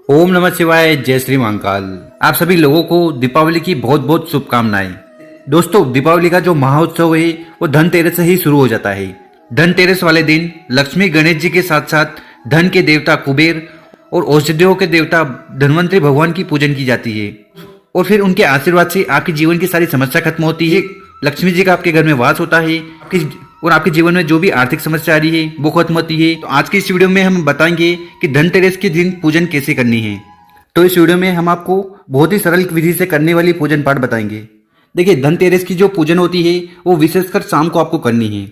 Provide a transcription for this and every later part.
ओम नमः शिवाय। जय श्री महाकाल। आप सभी लोगों को दीपावली की बहुत बहुत शुभकामनाएं। दोस्तों, दीपावली का जो महाउत्सव है वो धनतेरस से ही शुरू हो जाता है। धनतेरस वाले दिन लक्ष्मी गणेश जी के साथ साथ धन के देवता कुबेर और औषधियों के देवता धन्वंतरी भगवान की पूजन की जाती है और फिर उनके आशीर्वाद से आपके जीवन की सारी समस्या खत्म होती है। लक्ष्मी जी का आपके घर में वास होता है और आपके जीवन में जो भी आर्थिक समस्या आ रही है वो खत्म होती है। तो आज की इस वीडियो में हम बताएंगे कि धनतेरस के दिन पूजन कैसे करनी है। तो इस वीडियो में हम आपको बहुत ही सरल विधि से करने वाली पूजन पाठ बताएंगे। देखिए, धनतेरस की जो पूजन होती है वो विशेषकर शाम को आपको करनी है।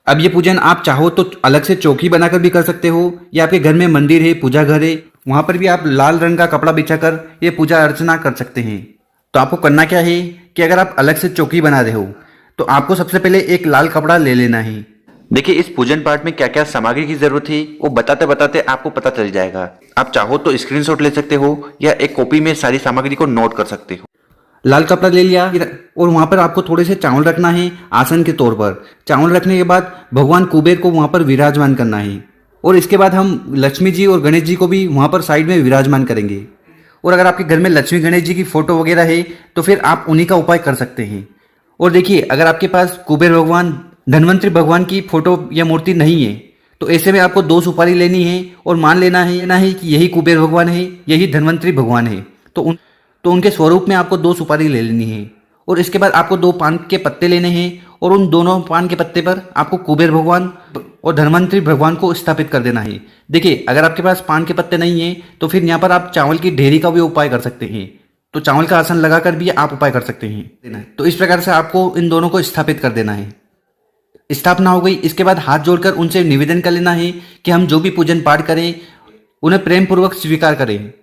अब ये पूजन आप चाहो तो अलग से चौकी बनाकर भी कर सकते हो, या आपके घर में मंदिर है, पूजा घर है, वहां पर भी आप लाल रंग का कपड़ा बिछाकर ये पूजा अर्चना कर सकते हैं। तो आपको करना क्या है कि अगर आप अलग से चौकी बना रहे हो तो आपको सबसे पहले एक लाल कपड़ा ले लेना है। देखिए, इस पूजन पाठ में क्या क्या सामग्री की जरूरत है वो बताते बताते आपको पता चल जाएगा। आप चाहो तो स्क्रीनशॉट ले सकते हो या एक कॉपी में सारी सामग्री को नोट कर सकते हो। लाल कपड़ा ले लिया और वहां पर आपको थोड़े से चावल रखना है आसन के तौर पर। चावल रखने के बाद भगवान कुबेर को वहां पर विराजमान करना है और इसके बाद हम लक्ष्मी जी और गणेश जी को भी वहां पर साइड में विराजमान करेंगे। और अगर आपके घर में लक्ष्मी गणेश जी की फोटो वगैरह है तो फिर आप उन्हीं का उपाय कर सकते हैं। और देखिए, अगर आपके पास कुबेर भगवान धन्वंतरी भगवान की फोटो या मूर्ति नहीं है तो ऐसे में आपको 2 सुपारी लेनी है और मान लेना है कि यही कुबेर भगवान है, यही धन्वंतरी भगवान है। तो उनके स्वरूप में आपको 2 सुपारी ले लेनी है और इसके बाद आपको 2 पान के पत्ते लेने हैं और उन दोनों पान के पत्ते पर आपको कुबेर भगवान और धन्वंतरी भगवान को स्थापित कर देना है। देखिए, अगर आपके पास पान के पत्ते नहीं है तो फिर यहाँ पर आप चावल की ढेरी का भी उपाय कर सकते हैं। तो चावल का आसन लगाकर भी आप उपाय कर सकते हैं। तो इस प्रकार से आपको इन दोनों को स्थापित कर देना है। स्थापना हो गई, इसके बाद हाथ जोड़कर उनसे निवेदन कर लेना है कि हम जो भी पूजन पाठ करें उन्हें प्रेम पूर्वक स्वीकार करें।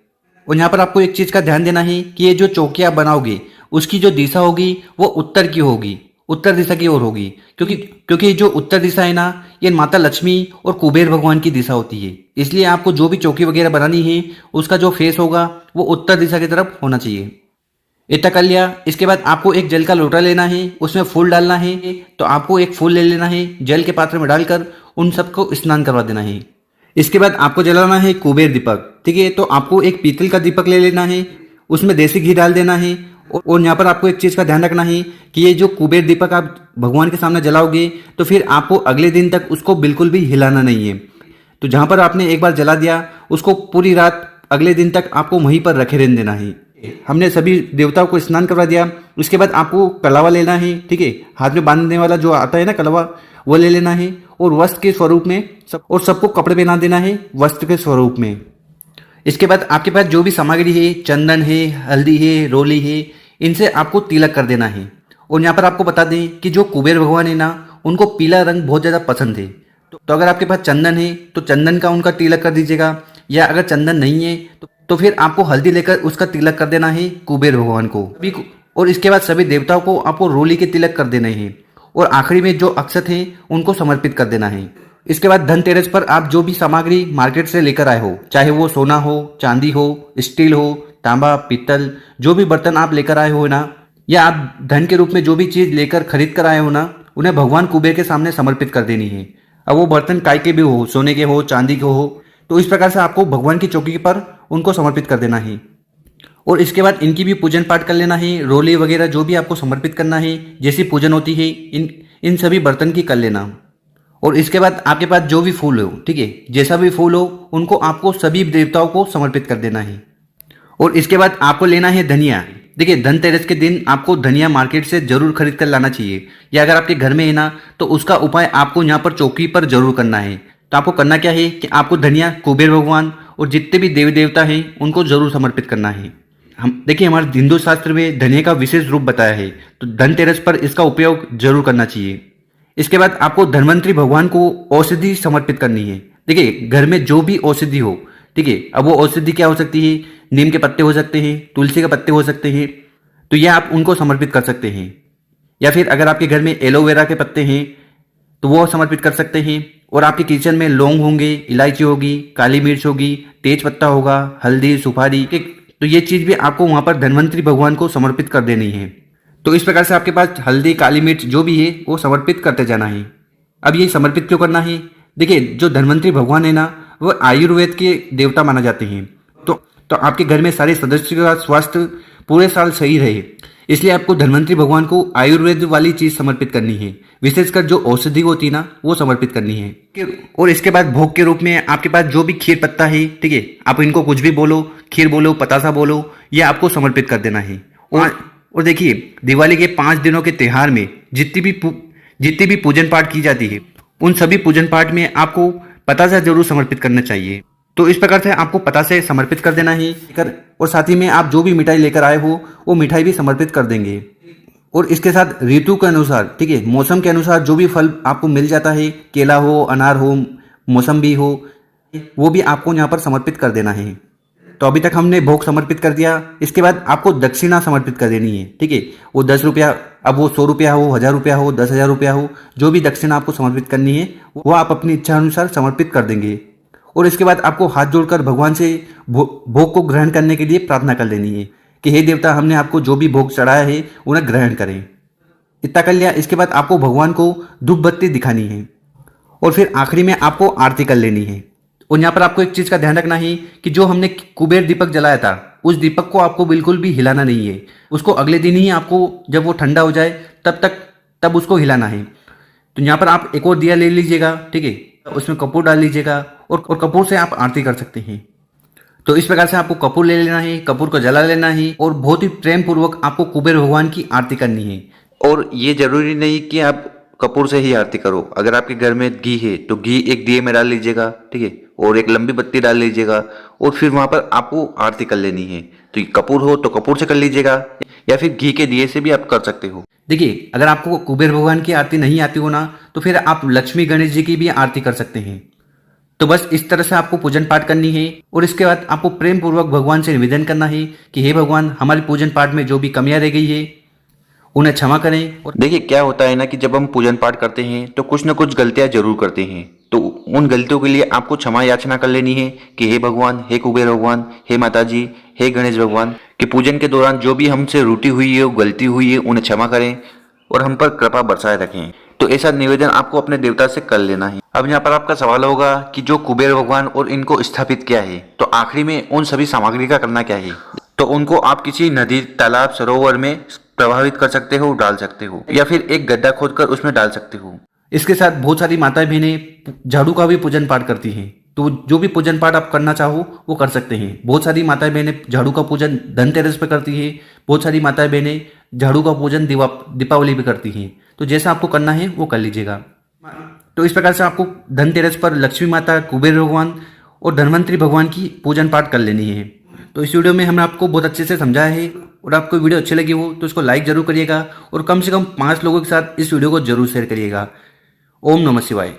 और यहाँ पर आपको एक चीज का ध्यान देना है कि ये जो चौकियां बनाओगे उसकी जो दिशा होगी वो उत्तर की होगी, उत्तर दिशा की ओर होगी, क्योंकि जो उत्तर दिशा है ना, ये माता लक्ष्मी और कुबेर भगवान की दिशा होती है। इसलिए आपको जो भी चौकी वगैरह बनानी है उसका जो फेस होगा वो उत्तर दिशा की तरफ होना चाहिए। इतना कर लिया, इसके बाद आपको एक जल का लोटा लेना है, उसमें फूल डालना है। तो आपको एक फूल ले लेना है, जल के पात्र में डालकर उन सबको स्नान करवा देना है। इसके बाद आपको जलाना है कुबेर दीपक। ठीक है, तो आपको एक पीतल का दीपक ले लेना है, उसमें देसी घी डाल देना है। और यहाँ पर आपको एक चीज का ध्यान रखना है कि ये जो कुबेर दीपक आप भगवान के सामने जलाओगे तो फिर आपको अगले दिन तक उसको बिल्कुल भी हिलाना नहीं है। तो जहां पर आपने एक बार जला दिया उसको पूरी रात अगले दिन तक आपको वहीं पर रखे रहने देना है। हमने सभी देवताओं को स्नान करवा दिया। उसके बाद आपको कलावा लेना है। ठीक है, हाथ में बांधने वाला जो आता है ना कलावा, वो ले लेना है और वस्त्र के स्वरूप में सबको कपड़े पहना देना है वस्त्र के स्वरूप में। इसके बाद आपके पास जो भी सामग्री है, चंदन है, हल्दी है, रोली है, इनसे आपको तिलक कर देना है। और यहाँ पर आपको बता दें कि जो कुबेर भगवान है ना, उनको पीला रंग बहुत ज़्यादा पसंद है। तो अगर आपके पास चंदन है तो चंदन का उनका तिलक कर दीजिएगा, या अगर चंदन नहीं है तो फिर आपको हल्दी लेकर उसका तिलक कर देना है कुबेर भगवान को। और इसके बाद सभी देवताओं को आपको रोली के तिलक कर देने हैं और आखिरी में जो अक्षत है उनको समर्पित कर देना है। इसके बाद धनतेरस पर आप जो भी सामग्री मार्केट से लेकर आए हो, चाहे वो सोना हो, चांदी हो, स्टील हो, तांबा, पीतल, जो भी बर्तन आप लेकर आए हो ना, या आप धन के रूप में जो भी चीज लेकर खरीद कर आए हो ना, उन्हें भगवान कुबेर के सामने समर्पित कर देनी है। अब वो बर्तन काय के भी हो, सोने के हो, चांदी के हो, तो इस प्रकार से आपको भगवान की चौकी पर उनको समर्पित कर देना है। और इसके बाद इनकी भी पूजन पाठ कर लेना है। रोली वगैरह जो भी आपको समर्पित करना है, जैसी पूजन होती है, इन सभी बर्तन की कर लेना। और इसके बाद आपके पास जो भी फूल हो, ठीक है, जैसा भी फूल हो, उनको आपको सभी देवताओं को समर्पित कर देना है। और इसके बाद आपको लेना है धनिया। देखिए, धनतेरस के दिन आपको धनिया मार्केट से जरूर खरीद कर लाना चाहिए, या अगर आपके घर में है ना तो उसका उपाय आपको यहाँ पर चौकी पर जरूर करना है। तो आपको करना क्या है कि आपको धनिया कुबेर भगवान और जितने भी देवी देवता हैं उनको जरूर समर्पित करना है। हम देखिए, हमारे हिंदू शास्त्र में धनिया का विशेष रूप बताया है, तो धनतेरस पर इसका उपयोग जरूर करना चाहिए। इसके बाद आपको धन्वंतरी भगवान को औषधि समर्पित करनी है। देखिए, घर में जो भी औषधि हो, ठीक है, अब वो औषधि क्या हो सकती है, नीम के पत्ते हो सकते हैं, तुलसी के पत्ते हो सकते हैं, तो ये आप उनको समर्पित कर सकते हैं। या फिर अगर आपके घर में एलोवेरा के पत्ते हैं तो वो समर्पित कर सकते हैं। और आपके किचन में लौंग होंगे, इलायची होगी, काली मिर्च होगी, तेज पत्ता होगा, हल्दी, सुपारी, तो ये चीज भी आपको वहां पर धन्वंतरी भगवान को समर्पित कर देनी है। तो इस प्रकार से आपके पास हल्दी, काली मिर्च जो भी है वो समर्पित करते जाना है। अब ये समर्पित क्यों करना है? देखिए, जो धन्वंतरी भगवान है ना, वो आयुर्वेद के देवता माना जाते हैं। तो आपके घर में सारे सदस्यों का स्वास्थ्य पूरे साल सही रहे, इसलिए आपको धन्वंतरी भगवान को आयुर्वेद वाली चीज समर्पित करनी है। विशेषकर जो औषधि होती है ना, वो समर्पित करनी है। और इसके बाद भोग के रूप में आपके पास जो भी खीर पत्ता है, ठीक है, आप इनको कुछ भी बोलो, खीर बोलो, पतासा बोलो, ये आपको समर्पित कर देना है। और देखिए, दिवाली के 5 दिनों के त्योहार में जितनी भी पूजन पाठ की जाती है, उन सभी पूजन पाठ में आपको पतासा जरूर समर्पित करना चाहिए। तो इस प्रकार से आपको पतासे समर्पित कर देना है। और साथ ही में आप जो भी मिठाई लेकर आए हो, वो मिठाई भी समर्पित कर देंगे। और इसके साथ ऋतु के अनुसार, ठीक है, मौसम के अनुसार जो भी फल आपको मिल जाता है, केला हो, अनार हो, मौसम्बी हो, वो भी आपको यहाँ पर समर्पित कर देना है। तो अभी तक हमने भोग समर्पित कर दिया। इसके बाद आपको दक्षिणा समर्पित कर देनी है, ठीक है। वो 10 रुपया, अब वो 100 रुपया हो, 1000 रुपया हो, 10,000 रुपया हो, जो भी दक्षिणा आपको समर्पित करनी है, वो आप अपनी इच्छा अनुसार समर्पित कर देंगे। और इसके बाद आपको हाथ जोड़कर भगवान से भोग को ग्रहण करने के लिए प्रार्थना कर लेनी है कि हे देवता, हमने आपको जो भी भोग चढ़ाया है उन्हें ग्रहण करें। इतना कर लिया। इसके बाद आपको भगवान को धूप बत्ती दिखानी है और फिर आखिरी में आपको आरती कर लेनी है। और यहाँ पर आपको एक चीज का ध्यान रखना है कि जो हमने कुबेर दीपक जलाया था, उस दीपक को आपको बिल्कुल भी हिलाना नहीं है। उसको अगले दिन ही आपको, जब वो ठंडा हो जाए तब उसको हिलाना है। तो यहाँ पर आप एक और दिया ले लीजिएगा, ठीक है, उसमें कपूर डाल लीजिएगा और कपूर से आप आरती कर सकते हैं। तो इस प्रकार से आपको कपूर ले लेना है, कपूर को जला लेना है और बहुत ही प्रेम पूर्वक आपको कुबेर भगवान की आरती करनी है। और ये जरूरी नहीं कि आप कपूर से ही आरती करो। अगर आपके घर में घी है तो घी एक दिए में डाल लीजिएगा, ठीक है, और एक लंबी बत्ती डाल लीजिएगा और फिर वहां पर आपको आरती कर लेनी है। तो कपूर हो तो कपूर से कर लीजिएगा या फिर घी के दिए से भी आप कर सकते हो। देखिए, अगर आपको कुबेर भगवान की आरती नहीं आती हो ना, तो फिर आप लक्ष्मी गणेश जी की भी आरती कर सकते हैं। तो बस इस तरह से आपको पूजन पाठ करनी है और इसके बाद आपको प्रेम पूर्वक भगवान से निवेदन करना है कि हे भगवान, हमारे पूजन पाठ में जो भी कमियां रह गई है उन्हें क्षमा करें। और देखिए, क्या होता है ना कि जब हम पूजन पाठ करते हैं तो कुछ न कुछ गलतियां जरूर करते हैं। तो उन गलतियों के लिए आपको क्षमा याचना कर लेनी है कि हे भगवान, हे कुबेर भगवान, हे माता जी, हे गणेश भगवान, कि पूजन के दौरान जो भी हमसे त्रुटि हुई है, गलती हुई है, उन्हें क्षमा करें और हम पर कृपा बरसाए रखें। तो ऐसा निवेदन आपको अपने देवता से कर लेना है। अब यहाँ पर आपका सवाल होगा कि जो कुबेर भगवान और इनको स्थापित किया है, तो आखिरी में उन सभी सामग्री का करना क्या है। तो उनको आप किसी नदी, तालाब, सरोवर में प्रभावित कर सकते हो, डाल सकते हो, या फिर एक गड्ढा खोदकर उसमें डाल सकते हो। इसके साथ बहुत सारी माताएं बहनें झाड़ू का भी पूजन पाठ करती हैं। तो जो भी पूजन पाठ आप करना चाहो वो कर सकते हैं। बहुत सारी माताएं बहनें झाड़ू का पूजन धनतेरस पे करती हैं। बहुत सारी माताएं बहनें झाड़ू का पूजन दीपावली पे करती हैं। तो जैसा आपको करना है वो कर लीजिएगा। तो इस प्रकार से आपको धनतेरस पर लक्ष्मी माता, कुबेर भगवान और धन्वंतरी भगवान की पूजन पाठ कर लेनी है। तो इस वीडियो में हमने आपको बहुत अच्छे से समझाया है। और आपको वीडियो अच्छी लगी हो तो इसको लाइक जरूर करिएगा और कम से कम 5 लोगों के साथ इस वीडियो को जरूर शेयर करिएगा। ओम नमः शिवाय।